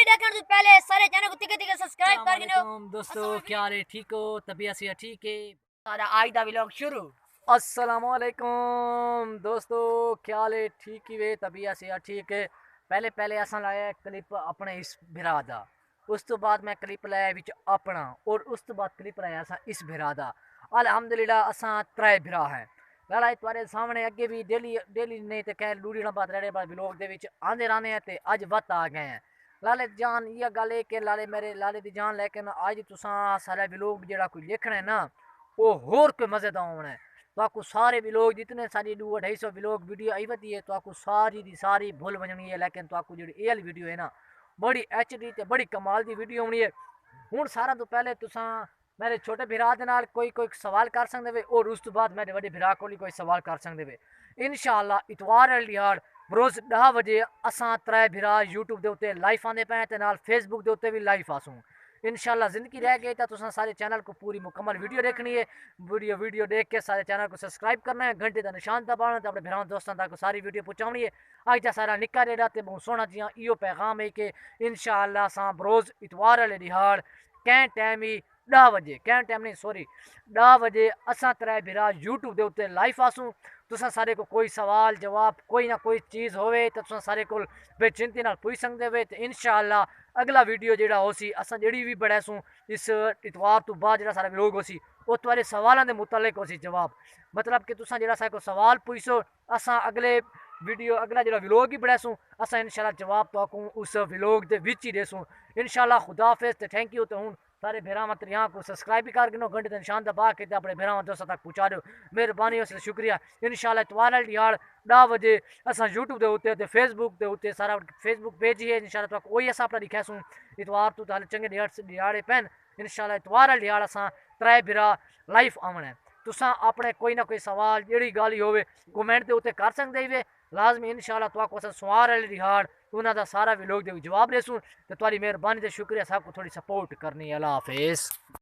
देखने से पहले सारे चैनल को तिके सब्सक्राइब कर गिनो। दोस्तों क्या हाल है, ठीक हो? तबीयत से ठीक है? सारा आज दा व्लॉग शुरू। अस्सलामुअलैकुम दोस्तों, क्या हाल है? ठीक ही वे, तबीयत से ठीक है। पहले पहले असा लाया क्लिप अपने इस भरा दा, उस तो बाद मैं क्लिप लाया विच अपना, और उस तो बाद क्लिप लाया असा इस भरा दा। अल्हम्दुलिल्लाह असा त्रै भरा है। लाला तुम्हारे सामने अगे भी डेली डेली नहीं तो कह लूड़ी बात रहे बाद व्लॉग दे विच आंदे रहने हैं, ते अज वत आ गए हैं। लाले जान ये गल है कि लाले मेरे लाले दी जान लेकिन अज तुसा सारा व्लॉग जेड़ा कोई लिखना है ना, वो होर कोई मज़ेदार होना है। तो आपको सारे व्लॉग जितने सारी 200-250 व्लॉग वीडियो आई बती है, तो आपको सारी दी सारी भूल बजनी है। लेकिन तो आपको जी एल वीडियो है ना, बड़ी HD ते बड़ी कमाल की वीडियो होनी है। हूँ सारा तो पहले तुसा मेरे छोटे भरा दे नाल कोई कोई सवाल कर सकते वे, और उस तो बाद मेरे बड़े भरा को कोई सवाल कर सकते वे। इंशाअल्लाह इतवार वाली दिहाड़ रोज़ 10 बजे असां त्रै भरा यूट्यूब के उत्ते लाइव आने पे ते नाल फेसबुक के उत्ते भी लाइव आसूँ। इंशाअल्लाह ज़िंदगी रह गई तो तुसा सारे चैनल को पूरी मुकम्मल वीडियो देखनी है। वीडियो देख के सारे चैनल को सब्सक्राइब करना है, घंटे का निशान दबाना है, अपने भराओं दोस्तों तक सारी वीडियो पहुँचानी है। अज का सारा निक्का रेड़ा तो बहुत सोहना जियां इो पैगाम है कि इंशाअल्लाह असां रोज़ इतवार वाले दिहाड़ कैं टाइम ही 10 बजे, कैं टाइम नहीं सॉरी 10 बजे असां त्रै भरा यूट्यूब के उत्ते लाइव आसूँ। तुसा सारे को कोई सवाल जवाब कोई ना कोई चीज़ होवे तो तुसा सारे को बेचिंती नाल पूछ सकते हो। तो इंशाअल्लाह अगला वीडियो जेड़ा होसी असां जेड़ी भी बढ़ासूँ इस इतवार तो बाद जेड़ा सारा व्लॉग होसी वो तुम्हारे सवालों के मुतालिक होसी जवाब। मतलब कि तुसा जेड़ा सारे को सवाल पूछो असां अगले वीडियो अगला जेड़ा व्लॉग ही बढ़ासूँ असां इंशाअल्लाह जवाब तो उस व्लॉग के विच ही देसूँ। इंशाअल्लाह खुदा हाफिज़ ते थैंक यू। तो हूँ सारे भेरावां यहाँ को सब्सक्राइब भी कर गिनो, घंटे का निशान दबा के अपने भेरावां दोस्तों तक पहुँचा दो। मेहरबानी उससे शुक्रिया। इंशाअल्लाह इतवार वाली दिहाड़ 10 बजे असां यूट्यूब के उत्ते ते फेसबुक के उत्ते सारा फेसबुक पेज ही है। इंशाअल्लाह तो वही असां अपना दिखासूँ इतवार तो हाल चंगे दिहाड़े पैन। इंशाअल्लाह इतवार वाली दिहाड़ असां त्रै भरा लाइव आना है। तुसा अपने कोई ना कोई सवाल जी गल हो कमेंट के उत्ते कर सकते ही लाजमी। इंशाअल्लाह तो अस सोमवार वाली दिहाड़ उन्होंने सारा व्लॉग के जवाब देसूँ। तो तुम्हारी मेहरबानी से शुक्रिया, सबको थोड़ी सपोर्ट करनी है। अल्लाह हाफिज़।